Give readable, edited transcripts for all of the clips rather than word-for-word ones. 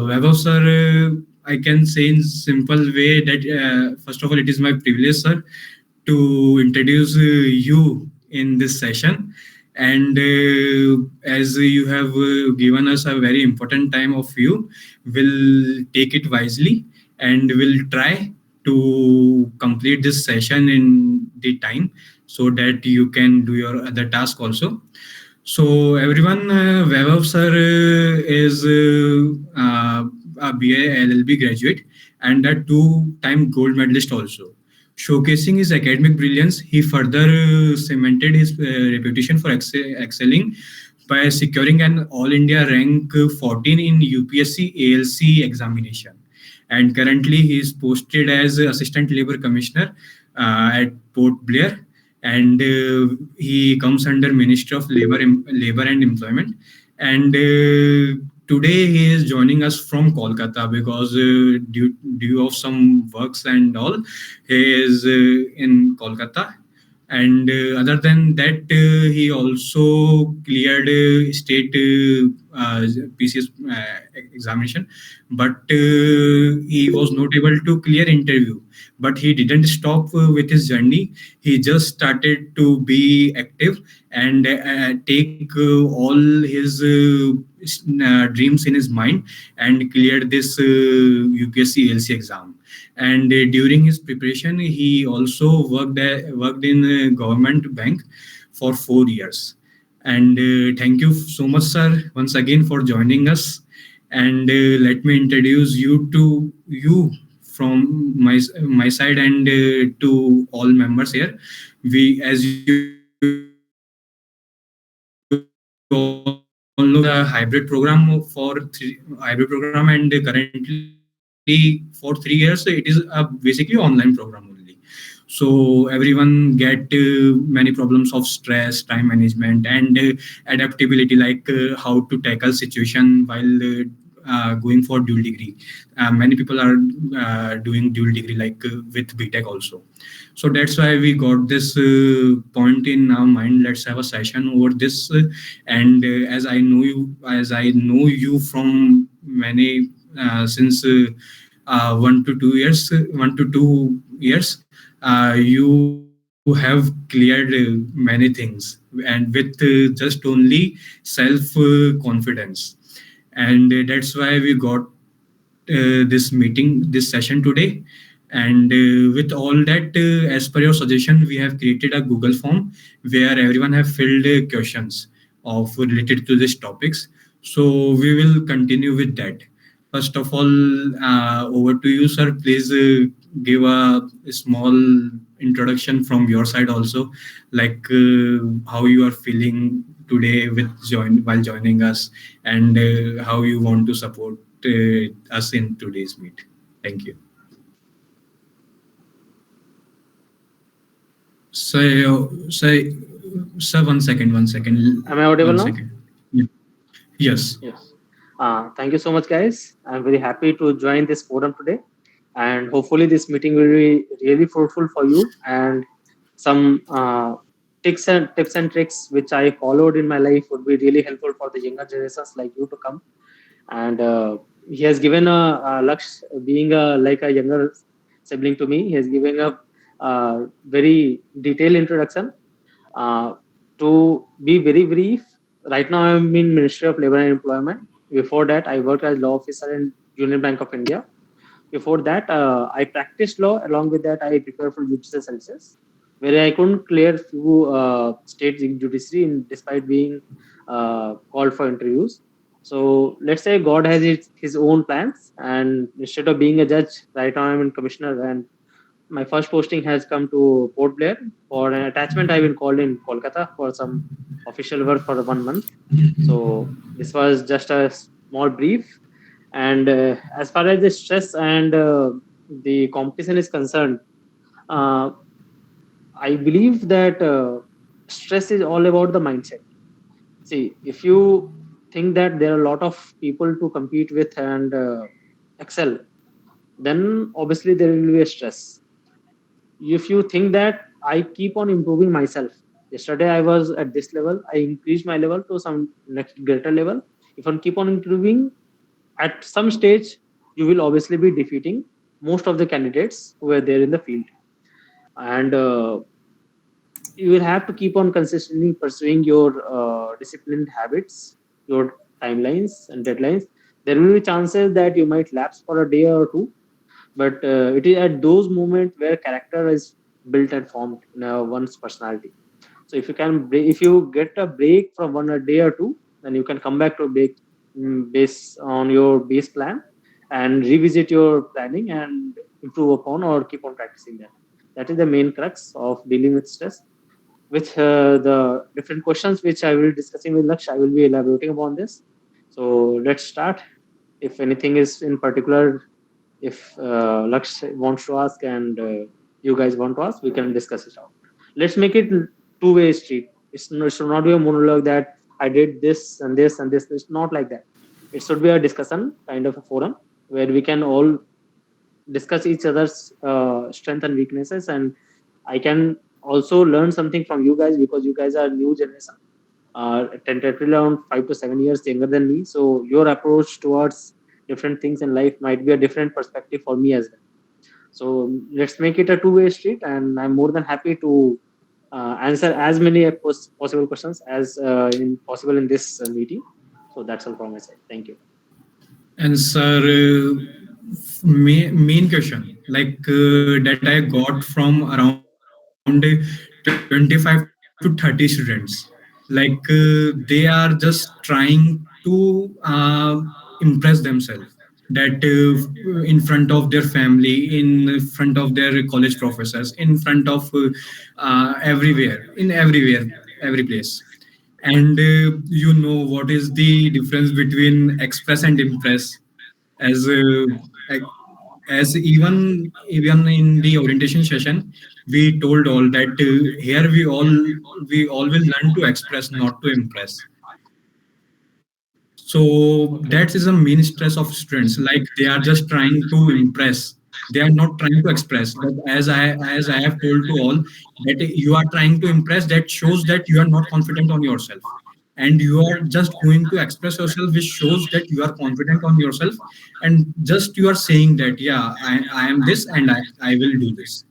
Vaibhav sir, I can say in simple way that first of all, it is my privilege, sir, to introduce you in this session. And as you have given us a very important time of you, we'll take it wisely and we'll try to complete this session in the time so that you can do your other task also. So everyone, Vaibhav sir is a BA LLB graduate and a two-time gold medalist also. Showcasing his academic brilliance, he further cemented his reputation for excelling by securing an All India rank 14 in UPSC ALC examination. And currently, he is posted as Assistant Labor Commissioner at Port Blair, and he comes under Ministry of Labor and Employment. And today he is joining us from Kolkata because due of some works and all, he is in Kolkata. And other than that, he also cleared state PCS examination, but he was not able to clear interview. But he didn't stop with his journey. He just started to be active and take all his dreams in his mind and cleared this UPSC ALC exam. And during his preparation, he also worked in a government bank for 4 years. And thank you so much, sir, once again for joining us. And let me introduce you from my side and to all members here. We, as you all know, we are running a hybrid program, and currently for 3 years it is a basically online program only. So everyone get many problems of stress, time management, and adaptability, like how to tackle situation while going for dual degree. Many people are doing dual degree like with BTech also. So that's why we got this point in our mind. Let's have a session over this. And as I know you from many since 1 to 2 years, you have cleared many things, and with just only self confidence. And that's why we got this session today. And with all that, as per your suggestion, we have created a Google form where everyone have filled questions of related to these topics. So we will continue with that. First of all, over to you, sir. Please give a small introduction from your side also, like how you are feeling today with while joining us, and how you want to support us in today's meet. Thank you. So, sir, one second, Am I audible one now? second. Yeah. Yes. Yes. Thank you so much, guys. I'm very happy to join this forum today, and hopefully, this meeting will be really fruitful for you. And some tips and tricks which I followed in my life would be really helpful for the younger generations like you to come. And he has given a Laksh, being like a younger sibling to me. He has given a very detailed introduction. Uh, to be very brief, right now I'm in Ministry of Labor and Employment. Before that, I worked as law officer in Union Bank of India. Before that, I practiced law. Along with that, I prepared for judicial services, where I couldn't clear few state judiciary despite being called for interviews. So let's say God has his own plans, and instead of being a judge, right now I'm in commissioner, and my first posting has come to Port Blair for an attachment. I've been called in Kolkata for some official work for 1 month. So this was just a small brief. And as far as the stress and the competition is concerned, uh, I believe that stress is all about the mindset. See, if you think that there are a lot of people to compete with and excel, then obviously there will be a stress. If you think that I keep on improving myself, yesterday I was at this level, I increased my level to some next greater level. If I keep on improving, At some stage, you will obviously be defeating most of the candidates who are there in the field, and you will have to keep on consistently pursuing your disciplined habits, your timelines and deadlines. There will be chances that you might lapse for a day or two, but it is at those moments where character is built and formed in one's personality. So if you if you get a break from one a day or two, then you can come back to base on your base plan and revisit your planning and improve upon or keep on practicing that. That is the main crux of dealing with stress. With the different questions which I will discussing with Laksh, I will be elaborating upon this. So let's start. If anything is in particular, if Laksh wants to ask and you guys want to ask, we can discuss it out. Let's make it two-way street. It should not be a monologue that I did this and this and this. It's not like that. It should be a discussion kind of a forum where we can all discuss each other's strength and weaknesses, and I can also learn something from you guys because you guys are new generation, tentatively around 5 to 7 years younger than me. So your approach towards different things in life might be a different perspective for me as well. So let's make it a two-way street, and I'm more than happy to answer as many possible questions as possible in this meeting. So that's all from my side. Thank you. And sir, main question that I got from around 25 to 30 students, they are just trying to impress themselves, that in front of their family, in front of their college professors, in front of everywhere, in everywhere, every place. And what is the difference between express and impress? As like- as even in the orientation session, we told all that here we all will learn to express, not to impress. So Okay. that is a main stress of students. Like they are just trying to impress. They are not trying to express. But as I have told to all that you are trying to impress, that shows that you are not confident on yourself. And you are just going to express yourself, which shows that you are confident on yourself. And just you are saying that, yeah, I am this and I will do this.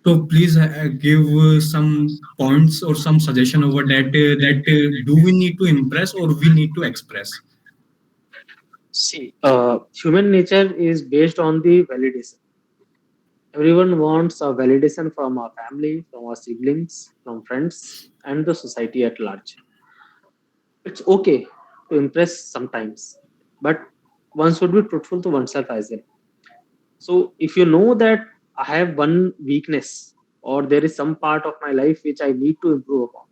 So please give some points or some suggestion over that do we need to impress or we need to express? See, human nature is based on the validation. Everyone wants a validation from our family, from our siblings, from friends, and the society at large. It's okay to impress sometimes, but one should be truthful to oneself as well. So, if you know that I have one weakness or there is some part of my life which I need to improve upon,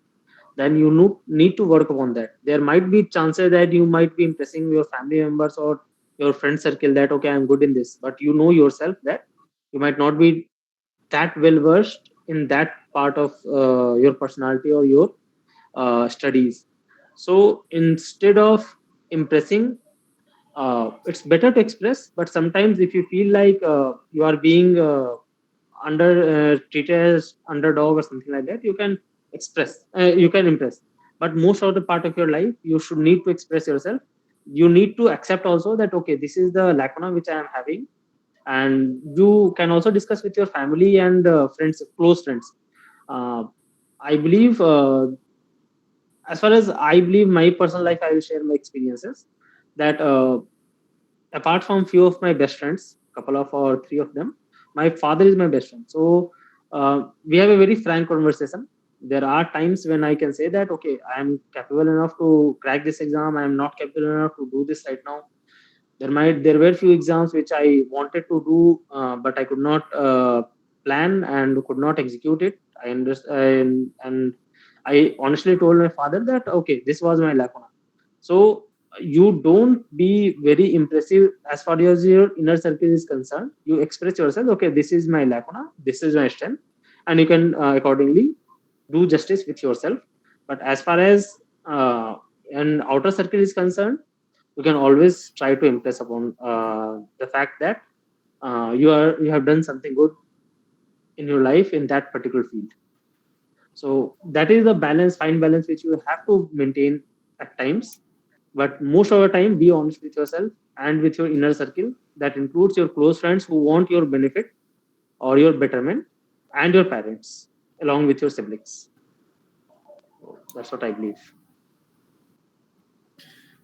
then you need to work upon that. There might be chances that you might be impressing your family members or your friend circle that, okay, I'm good in this, but you know yourself that you might not be that well versed in that part of your personality or your studies. So instead of impressing, it's better to express. But sometimes, if you feel like you are being under treated as underdog or something like that, you can express, you can impress. But most of the part of your life, you should need to express yourself. You need to accept also that okay, this is the lacuna which I am having, and you can also discuss with your family and friends, close friends. uh, I believe, as far as I believe my personal life, I will share my experiences that apart from few of my best friends, couple of or three of them, my father is my best friend. So we have a very frank conversation. There are times when I can say that okay, I am capable enough to crack this exam, I am not capable enough to do this right now. There were few exams which I wanted to do, but I could not plan and could not execute it. I understand, and I honestly told my father that okay, this was my lacuna. So you don't be very impressive as far as your inner circle is concerned. You express yourself, okay, this is my lacuna, this is my strength, and you can accordingly do justice with yourself. But as far as an outer circle is concerned, you can always try to impress upon the fact that you have done something good in your life in that particular field. So that is the balance, fine balance, which you have to maintain at times. But most of the time, be honest with yourself and with your inner circle. That includes your close friends who want your benefit or your betterment, and your parents, along with your siblings. So that's what I believe.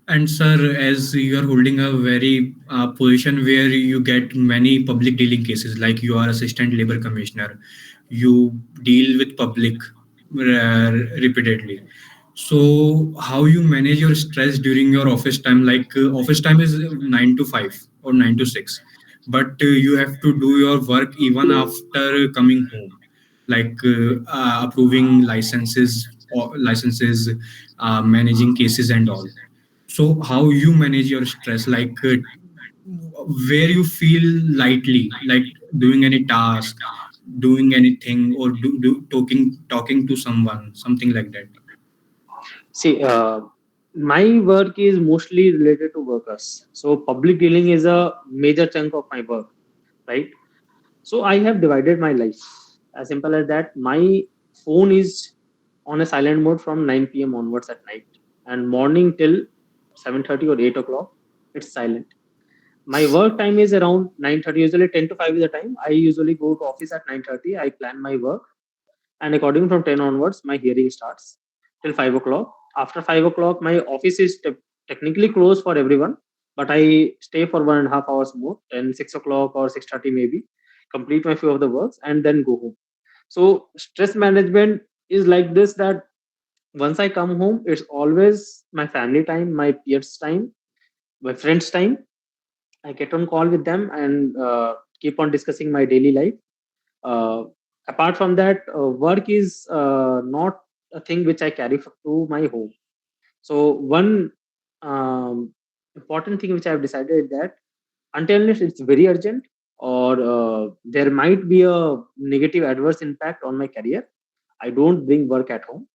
And sir, as you are holding a very position where you get many public dealing cases, like you are assistant labor commissioner, you deal with public repeatedly. So how you manage your stress during your office time? Like office time is 9 to 5 or 9 to 6, but you have to do your work even after coming home, like approving licenses, managing cases and all. So how you manage your stress, like where you feel lightly, like doing any task, doing anything, or talking to someone, something like that. See, my work is mostly related to workers. So public dealing is a major chunk of my work, right? So I have divided my life as simple as that. My phone is on a silent mode from 9 p.m. onwards at night, and morning till 7:30 or 8 o'clock, it's silent. My work time is around 9:30. Usually 10 to 5 is the time. I usually go to office at 9:30. I plan my work, and according from 10 onwards, my hearing starts till 5 o'clock. After 5 o'clock, my office is technically closed for everyone, but I stay for 1.5 hours more, and 6 o'clock or 6:30 maybe, complete my few of the works, and then go home. So stress management is like this, that once I come home, it's always my family time, my peers time, my friends time. I get on call with them and keep on discussing my daily life. Uh, Apart from that, work is not a thing which I carry to my home. So one um, important thing which I have decided that until unless it's very urgent, or there might be a negative adverse impact on my career, I don't bring work at home.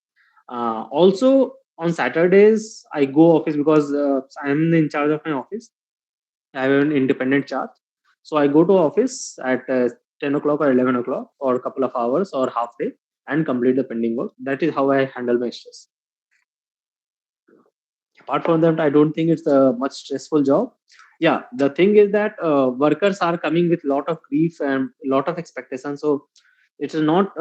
Also on Saturdays I go office because I'm in charge of my office. I have an independent charge. So I go to office at 10 o'clock or 11 o'clock for a couple of hours or half day and complete the pending work. That is how I handle my stress. Apart from that, I don't think it's a much stressful job. Yeah, the thing is that workers are coming with a lot of grief and a lot of expectations. So it is not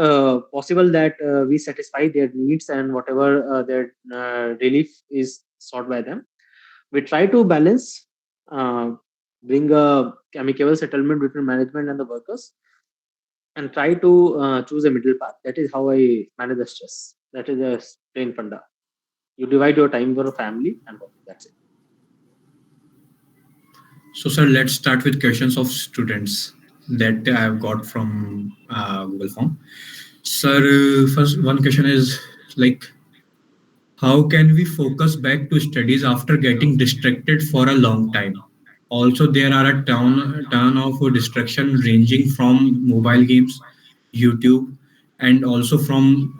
possible that we satisfy their needs and whatever their relief is sought by them. We try to balance, uh, bring a amicable settlement between management and the workers, and try to choose a middle path. That is how I manage the stress. That is a plain funda. You divide your time for a family and work. That's it. So sir, let's start with questions of students that I have got from Google Form. Sir, first one question is like, how can we focus back to studies after getting distracted for a long time? Also, there are a ton of distraction ranging from mobile games, YouTube, and also from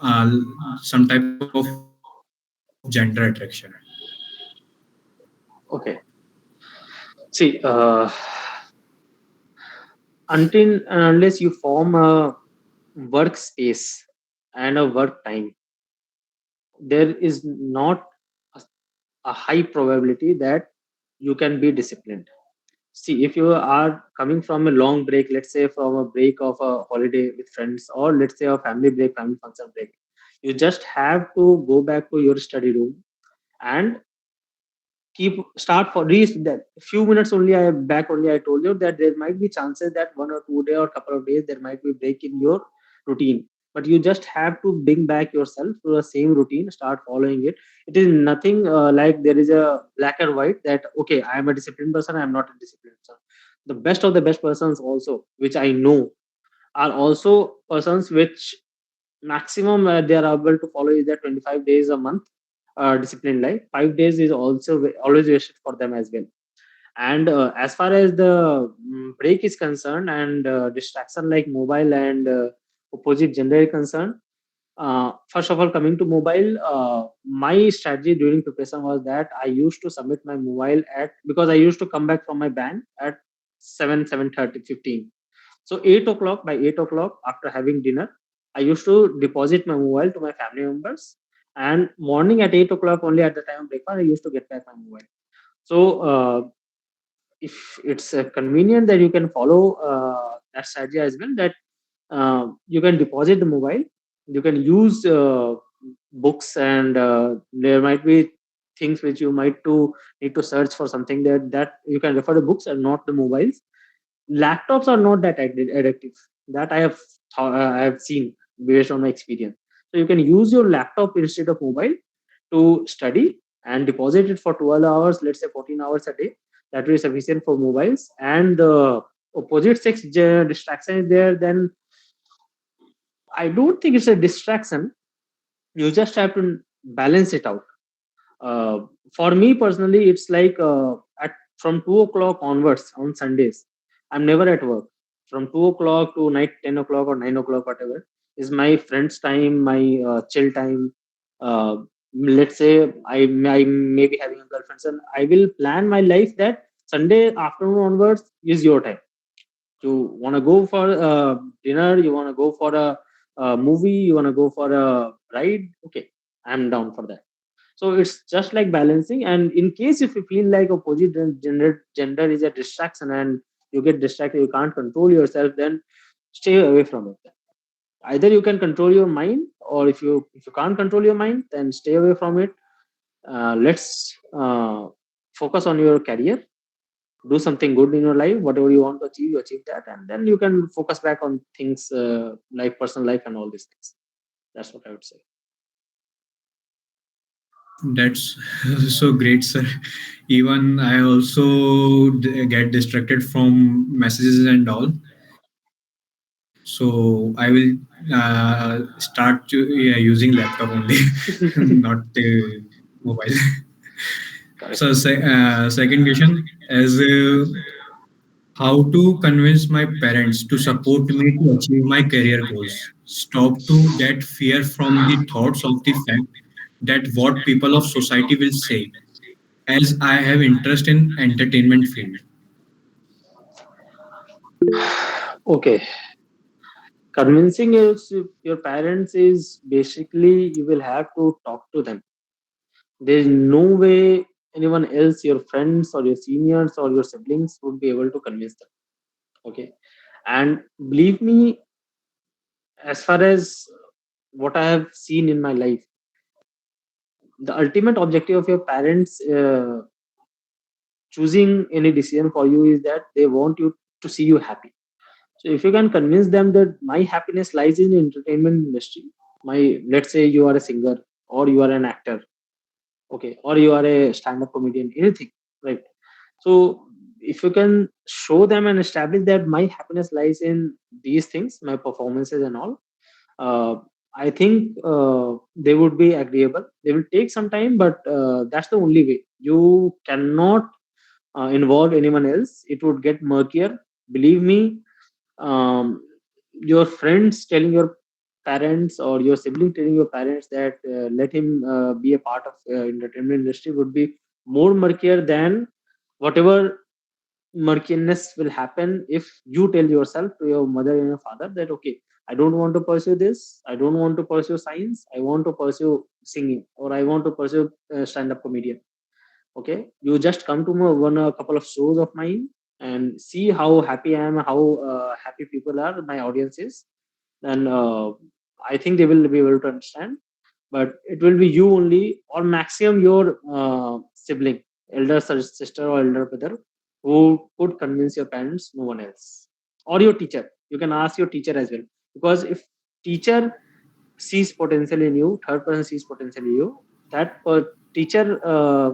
some type of gender attraction. Okay. See, until and unless you form a workspace and a work time, there is not a, a high probability that you can be disciplined. See, if you are coming from a long break, let's say from a break of a holiday with friends, or let's say a family break, family function break, you just have to go back to your study room and keep start for reach that few minutes only. I back only I told you that there might be chances that 1 or 2 day or couple of days there might be break in your routine, but you just have to bring back yourself to the same routine, start following it. It is nothing like there is a black and white that okay, I am a disciplined person, I am not a disciplined person. The best of the best persons also which I know are also persons which maximum they are able to follow is that 25 days a month disciplined life. 5 days is also always wasted for them as well. And as far as the break is concerned, and distraction like mobile and opposite gender is concerned, first of all, coming to mobile, my strategy during preparation was that I used to submit my mobile at, because I used to come back from my bank at 7:30 15. So 8 o'clock, by 8 o'clock after having dinner, I used to deposit my mobile to my family members, And morning at 8 o'clock, only at the time of breakfast, I used to get back my mobile. So if it's convenient, that you can follow that strategy as well, that you can deposit the mobile, you can use books, and there might be things which you might to need to search for something, that you can refer the books and not the mobiles. Laptops are not that addictive, that I have seen based on my experience. So you can use your laptop instead of mobile to study, and deposit it for 12 hours, let's say 14 hours a day. That will be sufficient for mobiles. And the opposite sex distraction is there, then I don't think it's a distraction. You just have to balance it out. uh, for me personally, it's like at from 2 o'clock onwards on Sundays, I'm never at work. From 2 o'clock to night 10 o'clock or 9 o'clock, whatever, is my friends' time, my chill time. Uh, let's say I may be having a girlfriend, and I will plan my life that Sunday afternoon onwards is your time. You want to go for dinner, you want to go for a movie, you want to go for a ride. Okay, I'm down for that. So it's just like balancing. And in case if you feel like opposite gender is a distraction, and you get distracted, you can't control yourself, then stay away from it. Either you can control your mind, or if you can't control your mind, then stay away from it. Let's focus on your career, do something good in your life, whatever you want to achieve, you achieve that, and then you can focus back on things like personal life and all these things. That's what I would say. That's so great, sir. Even I also get distracted from messages and all. So I will start to, yeah, using laptop only, not mobile. So Correct. second question is, how to convince my parents to support me to achieve my career goals. Stop to get fear from the thoughts of the fact that what people of society will say, as I have interest in entertainment field. Okay, convincing your parents is basically you will have to talk to them. There is no way anyone else, your friends or your seniors or your siblings, would be able to convince them. Okay, and believe me, as far as what I have seen in my life, the ultimate objective of your parents choosing any decision for you is that they want you to see you happy. So if you can convince them that my happiness lies in entertainment industry, my, let's say you are a singer, or you are an actor, okay, or you are a stand-up comedian, anything, right? So if you can show them and establish that my happiness lies in these things, my performances and all, uh, I think they would be agreeable. They will take some time, but that's the only way. You cannot involve anyone else. It would get murkier. Believe me, um, your friends telling your parents, or your sibling telling your parents that let him be a part of entertainment industry, would be more murkier than whatever murkiness will happen if you tell yourself to your mother and your father that okay, I don't want to pursue this, I don't want to pursue science, I want to pursue singing, or I want to pursue stand-up comedian. Okay, you just come to one a couple of shows of mine and see how happy I am, how happy people are, my audience is. Then I think they will be able to understand. But it will be you only, or maximum your sibling, elder sister or elder brother, who could convince your parents, no one else. Or your teacher, you can ask your teacher as well. Because if teacher sees potential in you, third person sees potential in you, that teacher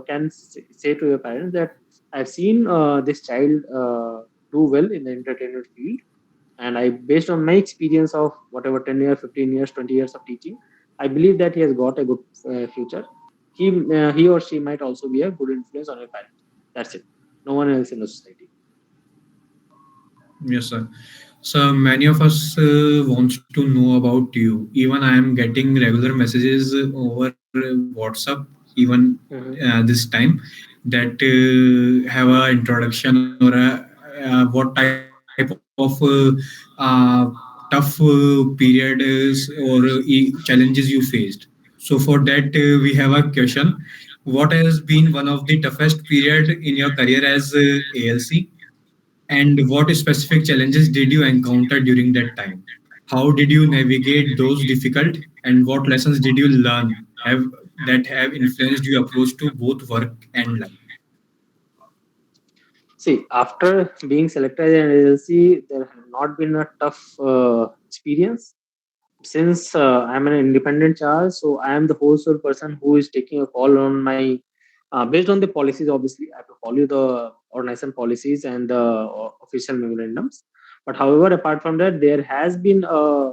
can say to your parents that I've seen this child do well in the entertainment field, and I, based on my experience of whatever 10 years, 15 years, 20 years of teaching, I believe that he has got a good future. He or she might also be a good influence on your parents. That's it. No one else in the society. Yes, sir. So many of us wants to know about you. Even I am getting regular messages over WhatsApp, even Hmm. this time, that have a introduction or what type of tough periods or challenges you faced. So So for that, we have a question. What has been one of the toughest period in your career as ALC? And what specific challenges did you encounter during that time? How did you navigate those difficult, and what lessons did you learn have influenced your approach to both work and life? See, after being selected as an LLC, there have not been a tough experience. Since I'm an independent child, so I am the whole sole person who is taking a call on my based on the policies. Obviously, I have to follow the organization policies and the official memorandums. But however, apart from that, there has been a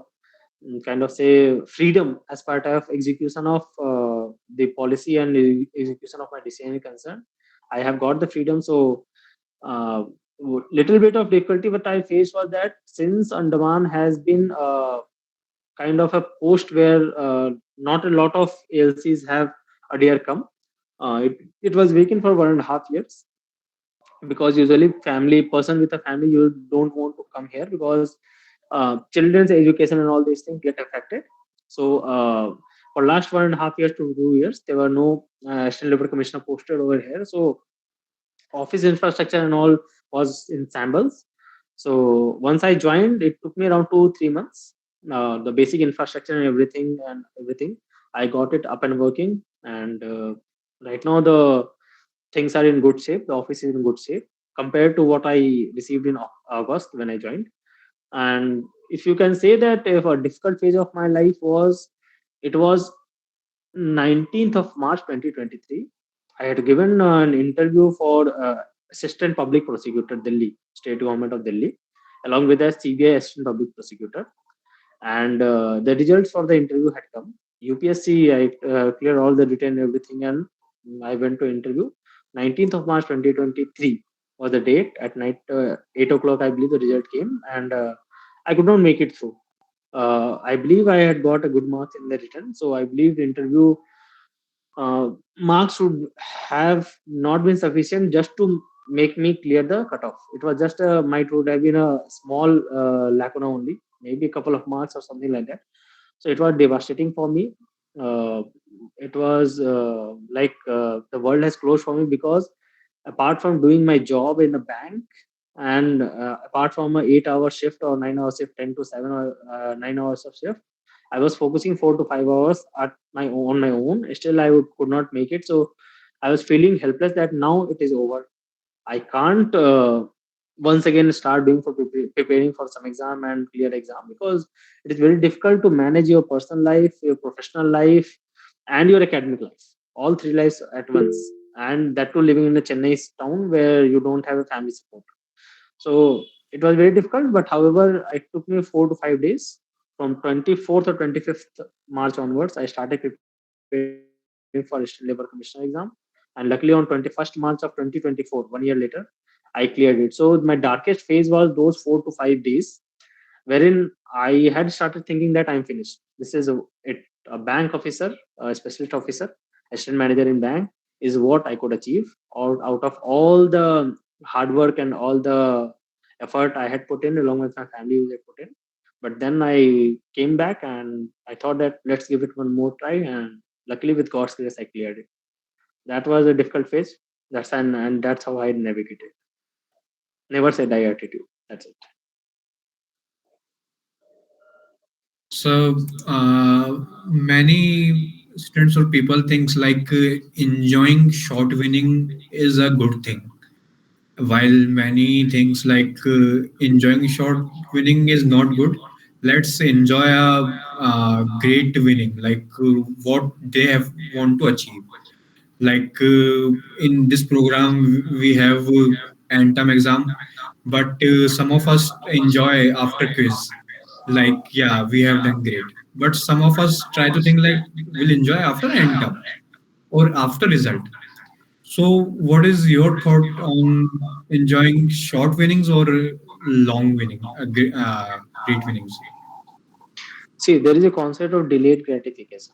kind of say freedom as part of execution of the policy and execution of my decision concern. I have got the freedom, so uh, little bit of difficulty what I faced was that since Andaman has been kind of a post where not a lot of ALCs have a dear come. It was vacant for 1.5 years because usually family person with a family you don't want to come here because children's education and all these things get affected. So for last 1.5 years to 2 years there were no national labor commissioner posted over here. So office infrastructure and all was in shambles. So once I joined, it took me around 2 3 months. The basic infrastructure and everything, I got it up and working. And right now the things are in good shape. The office is in good shape compared to what I received in August when I joined. And if you can say that if a difficult phase of my life was, it was 19th of March 2023. I had given an interview for Assistant Public Prosecutor, Delhi, State Government of Delhi, along with a CBI Assistant Public Prosecutor. And the results for the interview had come. UPSC, I cleared all the written everything, and I went to interview. 19th of March 2023 was the date. At night, 8 o'clock, I believe the result came, and I could not make it through. I believe I had got a good marks in the written, so I believe the interview marks would have not been sufficient just to make me clear the cutoff. It was just might would have been a small lacuna only, maybe a couple of marks or something like that. So it was devastating for me. Uh, it was like the world has closed for me because apart from doing my job in a bank and apart from a 8 hour shift or 9 hour shift, 10 to 7 or 9 hours of shift, I was focusing 4 to 5 hours at my own, on my own. Still, could not make it. So I was feeling helpless that now it is over. I can't once again start doing for preparing for some exam and clear exam because it is very difficult to manage your personal life, your professional life, and your academic life. All three lives at once, and that too living in a Chennai town where you don't have a family support. So it was very difficult, but however, it took me 4 to 5 days. From 24th or 25th March onwards, I started preparing for State Labor Commissioner exam. And luckily, on 21st March of 2024, 1 year later, I cleared it. So my darkest phase was those 4 to 5 days wherein I had started thinking that I'm finished. This is a bank officer, a specialist officer, assistant manager in bank is what I could achieve. Or out of all the hard work and all the effort I had put in, along with my family who had put in. But then I came back and I thought that let's give it one more try. And luckily, with God's grace, I cleared it. That was a difficult phase. And that's how I navigated. Never say die attitude. That's it. So many students or people thinks like enjoying short winning is a good thing, while many things like enjoying short winning is not good. Let's enjoy a great winning, like what they have want to achieve. Like in this program we have anthem exam, but some of us enjoy after quiz, like yeah we have done great, but some of us try to think like we'll enjoy after anthem or after result. So what is your thought on enjoying short winnings or long winning, great winnings? See, there is a concept of delayed gratification.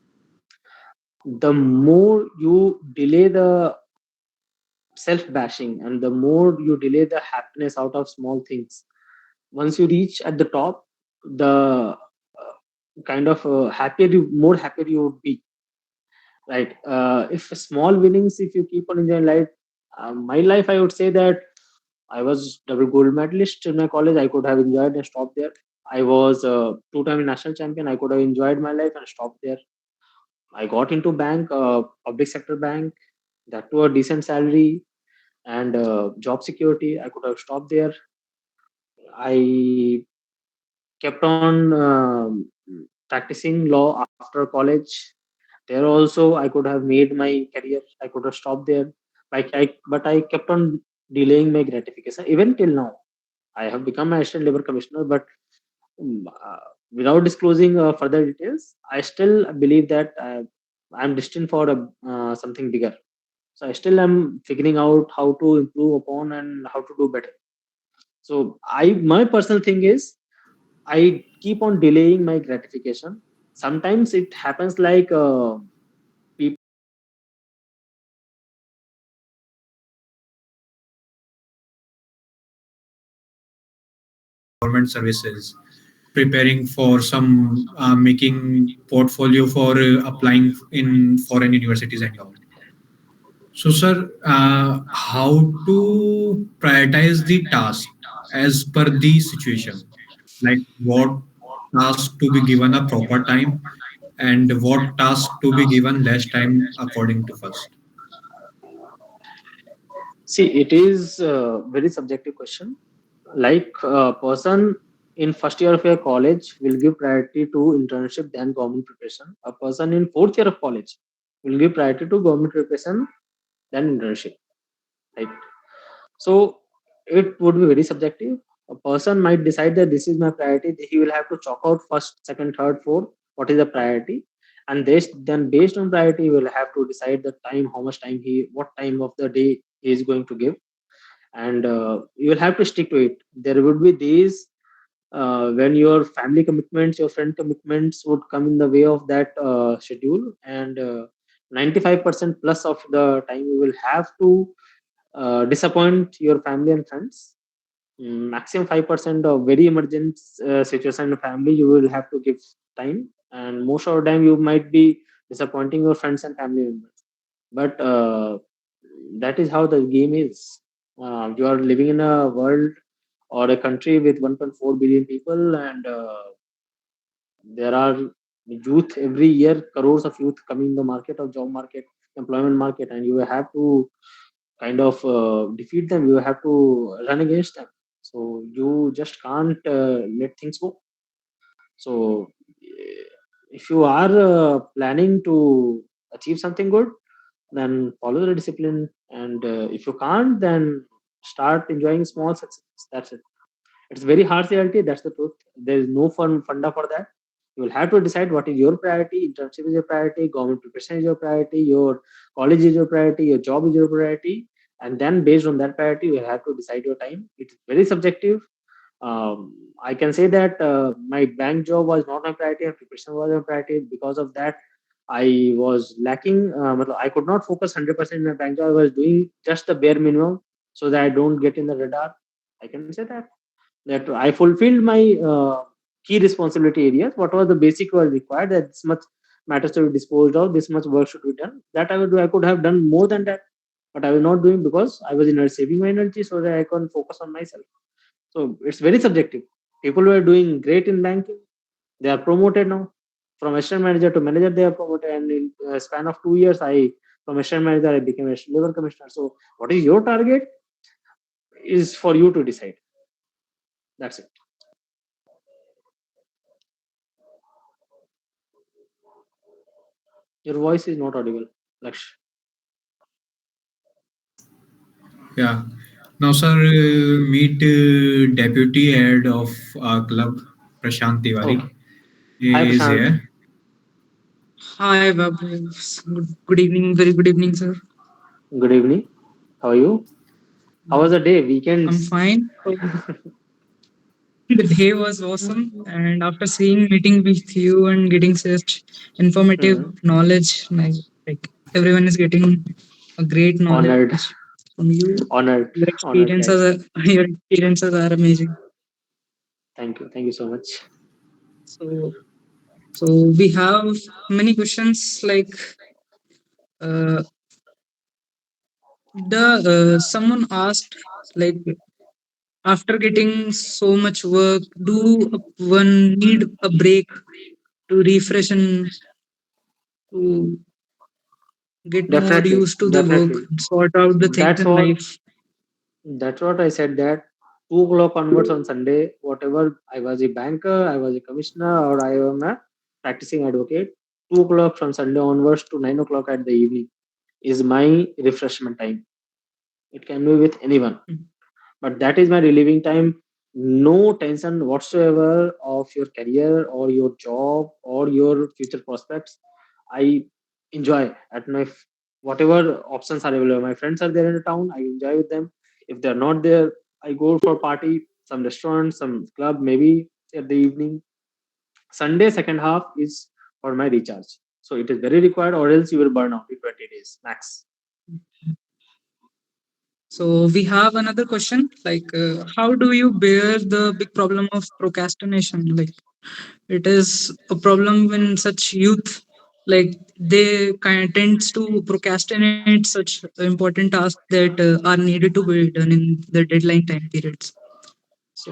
The more you delay the self bashing and the more you delay the happiness out of small things, once you reach at the top, the kind of happier you, more happier you would be. right? If small winnings, if you keep on enjoying life, my life, I would say that I was double gold medalist in my college. I could have enjoyed and stopped there. I was a two-time national champion. I could have enjoyed my life and stopped there. I got into bank, public sector bank, that to a decent salary and job security. I could have stopped there. I kept on practicing law after college. There also, I could have made my career. I could have stopped there. But I kept on delaying my gratification. Even till now, I have become an assistant labor commissioner. But without disclosing further details, I still believe that I'm destined for something bigger. So I still am figuring out how to improve upon and how to do better. So my personal thing is I keep on delaying my gratification. Sometimes it happens like people Government services, preparing for some making portfolio for applying in foreign universities and all. So, sir, how to prioritize the task as per the situation? Like what task to be given a proper time and what task to be given less time according to first. see it is a very subjective question. Like a person in first year of your college will give priority to internship than government preparation. A person in fourth year of college will give priority to government preparation than internship. Right. So it would be very subjective. A person might decide that this is my priority. He will have to chalk out first, second, third, fourth. What is the priority? And then based on priority, he will have to decide the time, how much time what time of the day he is going to give, and you will have to stick to it. There would be days when your family commitments, your friend commitments would come in the way of that schedule, and 95% plus of the time you will have to disappoint your family and friends. Maximum 5% of very emergent situation in family you will have to give time, and most of the time you might be disappointing your friends and family members. But that is how the game is. You are living in a world or a country with 1.4 billion people, and there are youth every year, crores of youth coming in the market of job market, employment market, and you have to kind of defeat them. You have to run against them. So you just can't let things go. So if you are planning to achieve something good, then follow the discipline. And if you can't, then start enjoying small successes. That's it. It's very harsh reality. That's the truth. There is no funda for that. You will have to decide what is your priority. Internship is your priority. Government preparation is your priority. Your college is your priority. Your job is your priority. And then based on that priority, you will have to decide your time. It's very subjective. I can say that my bank job was not my priority and preparation was my priority. Because of that, I was lacking. I could not focus 100% in my bank job. I was doing just the bare minimum so that I don't get in the radar. I can say that I fulfilled my key responsibility areas. What was the basic was required, that this much matters to be disposed of, this much work should be done. That I would do. I could have done more than that, but I was not doing because I was saving my energy so that I can focus on myself. So it's very subjective. People were doing great in banking. They are promoted now. From assistant manager to manager, they are promoted. And in a span of 2 years, from assistant manager, I became assistant labor commissioner. So what is your target is for you to decide. That's it. Your voice is not audible, Laksh. Yeah. Now, sir, meet deputy head of our club, Prashant Okay. Tiwari, Hi, is Prashant. here. Hi, Vaibhav. Good evening. Very good evening, sir. Good evening. How are you? How was the day? I'm Weekends? fine. So the day was awesome, and after seeing meeting with you and getting such informative Hmm. knowledge, like everyone is getting a great Honored. knowledge from you. Honored. Your Honored, experiences guys. are your experiences are amazing. Thank you. Thank you so much. So so we have many questions. Like uh, the someone asked, like, after getting so much work, do one need a break to refresh and to get more Definitely, used to the work, definitely. sort out the things That's in what life? that's what I said, that 2 o'clock onwards on Sunday, whatever I was a banker, I was a commissioner, or I am a practicing advocate, 2 o'clock from Sunday onwards to 9 o'clock at the evening is my refreshment time. It can be with anyone, but that is my relieving time. No tension whatsoever of your career or your job or your future prospects. I enjoy at my whatever options are available. My friends are there in the town, I enjoy with them. If they're not there, I go for party, some restaurant, some club, maybe at the evening. Sunday second half is for my recharge, so it is very required, or else you will burn out in 20 days max. So we have another question, like, how do you bear the big problem of procrastination? Like, it is a problem when such youth, like, they kind of tends to procrastinate such important tasks that are needed to be done in the deadline time periods. So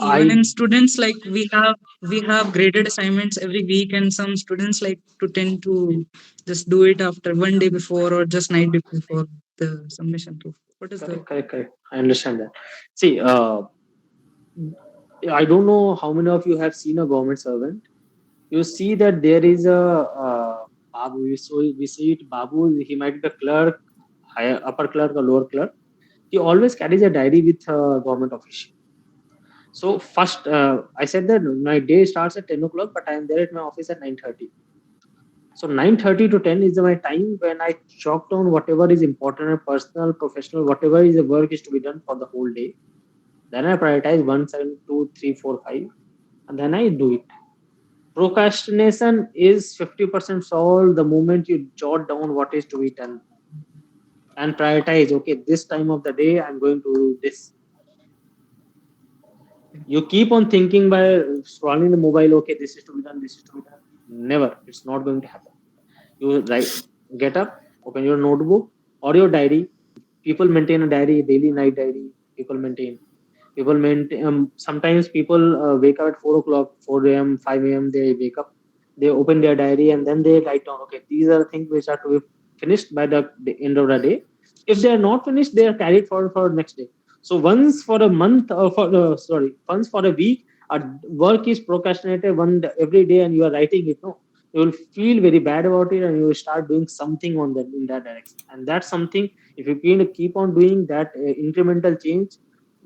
even in I students, like, we have graded assignments every week, and some students like to tend to just do it after one day before or just night before the submission. To what is the correct, correct, correct. I understand that. See, I don't know how many of you have seen a government servant. You see that there is a Babu. We see it Babu. He might be a clerk, higher, upper clerk or lower clerk. He always carries a diary with a government official. So first, I said that my day starts at 10 o'clock, but I am there at my office at 9:30. So 9:30 to 10 is my time when I chalk down whatever is important, personal, professional, whatever is the work is to be done for the whole day. Then I prioritize one, seven, two, three, four, five, and then I do it. Procrastination is 50% solved the moment you jot down what is to be done and prioritize. Okay, this time of the day I'm going to do this. You keep on thinking by scrolling the mobile. Okay, this is to be done. This is to be done. Never. It's not going to happen. You write, get up, open your notebook or your diary. People maintain a diary, daily night diary. People maintain. People maintain. Sometimes people wake up at 4 o'clock, 4 a.m., 5 a.m. They wake up, they open their diary, and then they write down. Okay, these are the things which are to be finished by the end of the day. If they are not finished, they are carried forward for next day. So once for a month, or once for a week, a work is procrastinated every day, and you are writing it. No, you will feel very bad about it, and you will start doing something on that in that direction. And that's something. If you keep on doing that incremental change,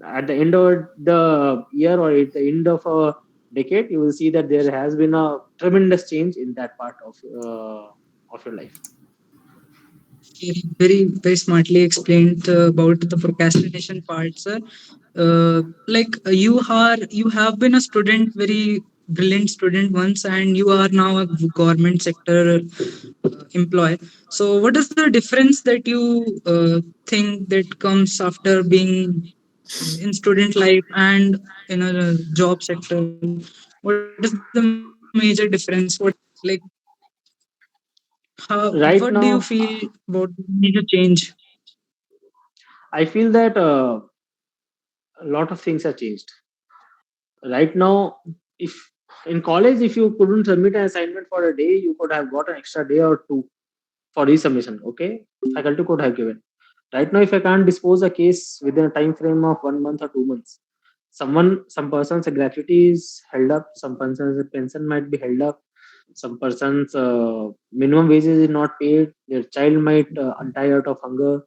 at the end of the year or at the end of a decade, you will see that there has been a tremendous change in that part of your life. very very smartly explained about the procrastination part, sir. Like, you have been a student, very brilliant student once, and you are now a government sector employee. So what is the difference that you think that comes after being in student life and in a job sector? What is the major difference? What, like, what do Right you now, feel about the major change? I feel that a lot of things have changed. Right now, if in college, if you couldn't submit an assignment for a day, you could have got an extra day or two for resubmission. Okay, faculty could have given. Right now, if I can't dispose a case within a time frame of 1 month or 2 months, some person's gratuity is held up, some person's pension might be held up, some person's minimum wages is not paid, their child might die out of hunger.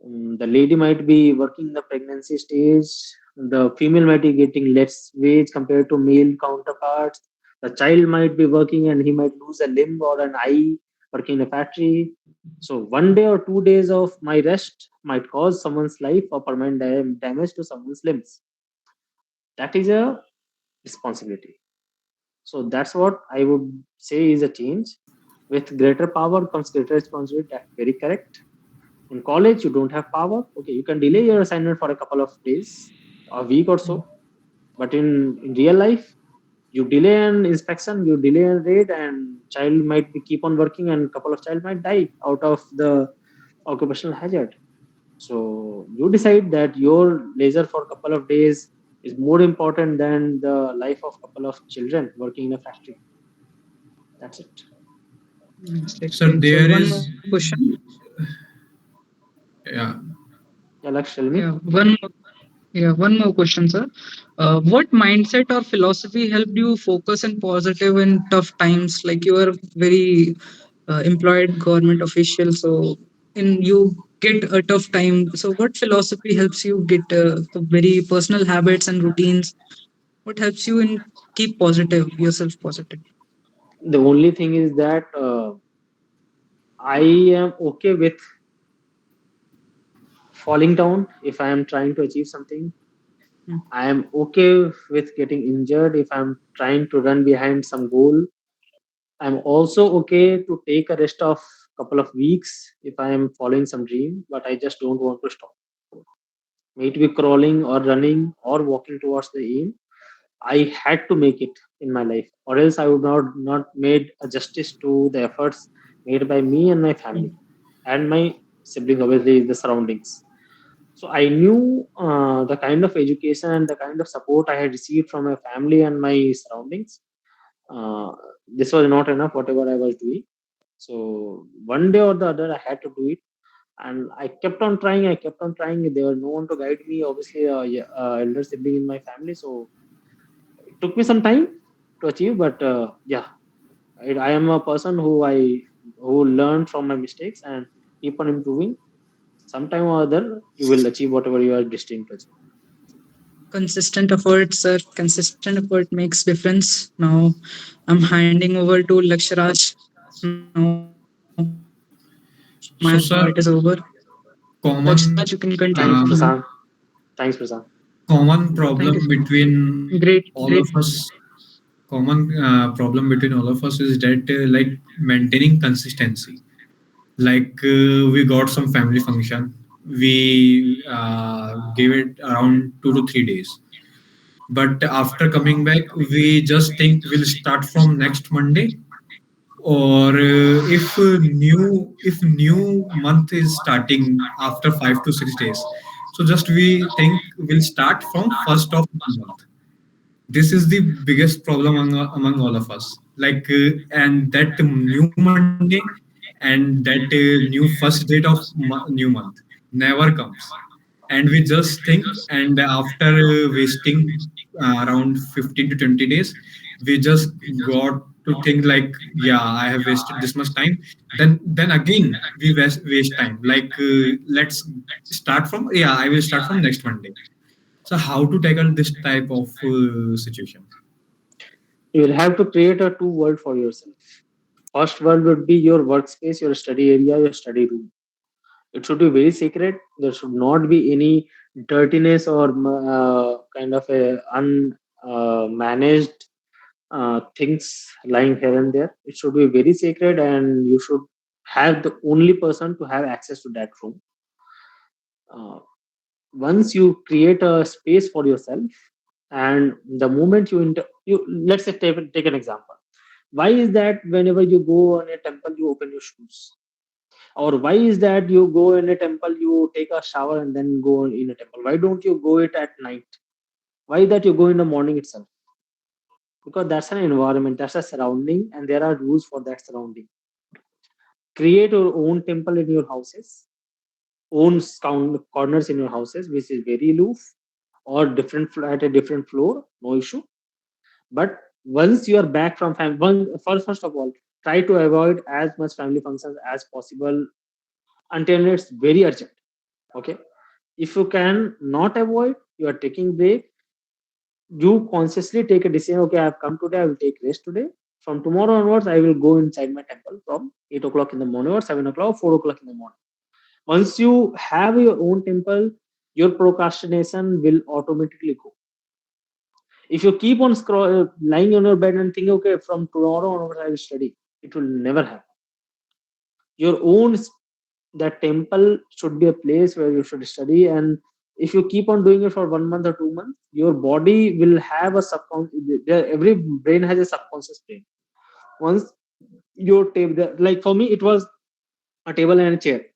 The lady might be working in the pregnancy stage. The female might be getting less wage compared to male counterparts. The child might be working and he might lose a limb or an eye working in a factory. So 1 day or 2 days of my rest might cause someone's life or permanent damage to someone's limbs. That is a responsibility. So that's what I would say is a change. With greater power comes greater responsibility. That's very correct. In college, you don't have power. Okay, you can delay your assignment for a couple of days, a week or so. But in real life, You delay an inspection, you delay a raid, and child might be keep on working, and couple of child might die out of the occupational hazard. So you decide that your leisure for a couple of days is more important than the life of couple of children working in a factory. That's it. So Exactly. So there one is, more question. yeah. Yeah, Laksh, tell Yeah, me. one more question, sir. What mindset or philosophy helped you focus and positive in tough times? Like you are very employed government official, so in you get a tough time. So what philosophy helps you get the very personal habits and routines? What helps you in keep positive yourself positive? The only thing is that I am okay with falling down if I am trying to achieve something. Mm. I am okay with getting injured if I'm trying to run behind some goal. I'm also okay to take a rest of couple of weeks if I am following some dream, but I just don't want to stop. May it be crawling or running or walking towards the aim. I had to make it in my life, or else I would not made a justice to the efforts made by me and my family and my sibling, obviously the surroundings. So I knew the kind of education and the kind of support I had received from my family and my surroundings. Uh, this was not enough, whatever I was doing. So one day or the other, I had to do it, and I kept on trying. I kept on trying. There was no one to guide me. Obviously, yeah, elder sibling in my family, so it took me some time to achieve. But yeah, I am a person who learned from my mistakes and keep on improving. Sometime or other, you will achieve whatever you are destined to achieve. Consistent effort, sir. Consistent effort makes difference. Now, I'm handing over to Laksharaj. Now, my part is over. So, Laksharaj, sir, you can continue. common Thanks, uh, Prasad. Thanks, Prasad. common Thank you, sir. problem between Great, all great. of us common problem between all of us is that like maintaining consistency. Like we got some family function, we gave it around 2 to 3 days, but after coming back we just think we'll start from next Monday, or if new month is starting after 5 to 6 days, so just we think we'll start from first of month. This is the biggest problem among all of us, like and that new Monday and that new first date of new month never comes, and we just think, and after wasting around 15 to 20 days, we just got to think like, yeah, I have wasted this much time. Then again we waste time, like let's start from, yeah, I will start from next Monday. So how to tackle this type of situation? You will have to create a two world for yourself. First world would be your workspace, your study area, your study room. It should be very sacred. There should not be any dirtiness or kind of a unmanaged things lying here and there. It should be very sacred, and you should have the only person to have access to that room. Uh, Once you create a space for yourself, and the moment you let's say take an example. Why is that whenever you go on a temple you open your shoes? Or why is that you go in a temple, you take a shower and then go in a temple? Why don't you go it at night? Why that you go in the morning itself? Because that's an environment, that's a surrounding, and there are rules for that surrounding. Create your own temple in your houses, own corners in your houses, which is very aloof or at a different floor, no issue. But once you are back from family, first of all, try to avoid as much family functions as possible until it's very urgent. Okay, if you can not avoid, you are taking break, you consciously take a decision. Okay, I've come today, I will take rest today. From tomorrow onwards I will go inside my temple from 8 o'clock in the morning or 7 o'clock, 4 o'clock in the morning. Once you have your own temple, your procrastination will automatically go. If you keep on lying on your bed and think, okay, from tomorrow onwards I will study, it will never happen. Your own, that temple should be a place where you should study, and if you keep on doing it for 1 month or 2 months, your body will have a subconscious. Every brain has a subconscious brain. Once your table, like for me, it was a table and a chair.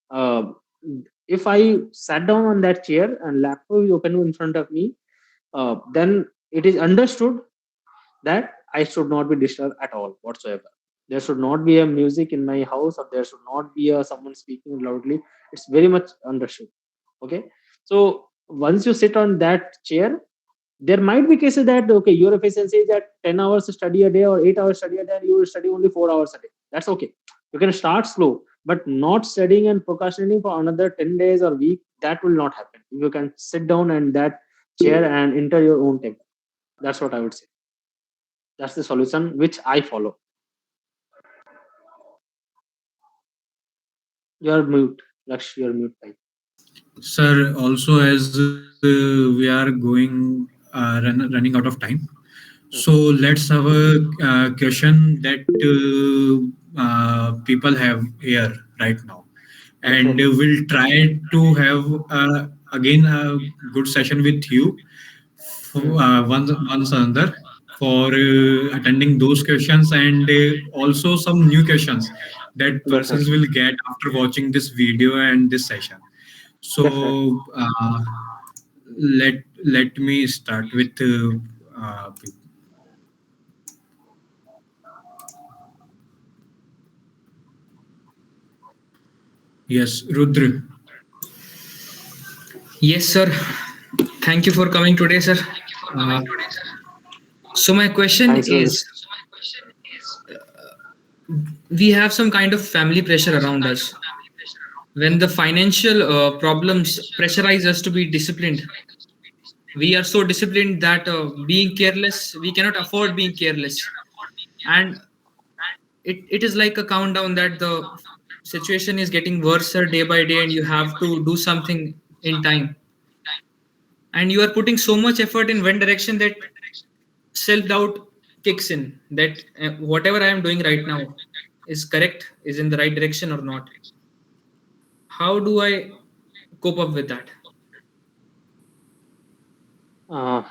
Uh, if I sat down on that chair and laptop is open in front of me, then it is understood that I should not be disturbed at all whatsoever. There should not be a music in my house, or there should not be a someone speaking loudly. It's very much understood. Okay, so once you sit on that chair, there might be cases that okay, your efficiency is at 10 hours study a day or 8 hours study a day, and you will study only 4 hours a day. That's okay. You can start slow, but not studying and procrastinating for another 10 days or week, that will not happen. You can sit down and that chair and enter your own tempo. That's what I would say. That's the solution which I follow. You're mute. Laksh, you're mute. Right? Sir, also as we are going running out of time, so Mhm. let's have a question that people have here right now, and Definitely. we'll try to have again a good session with you Hmm. once another for attending those questions, and also some new questions that persons Definitely. will get after watching this video and this session. Definitely. So let me start with yes, Rudra. Yes, sir. Thank you for coming today, sir. Uh, so my question Thanks, Rudra. is, we have some kind of family pressure around us. When the financial problems pressurize us to be disciplined, we are so disciplined that being careless, we cannot afford being careless. And it is like a countdown that the situation is getting worse day by day, and you have to do something in time. And you are putting so much effort in one direction that self doubt kicks in, that whatever I am doing right now is correct, is in the right direction or not. How do I cope up with that?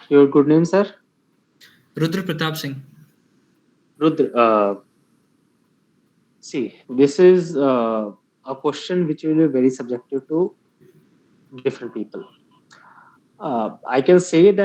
Your good name, sir? Rudra Pratap Singh. Rudra. See, this is a question which will be very subjective to different people. I can say that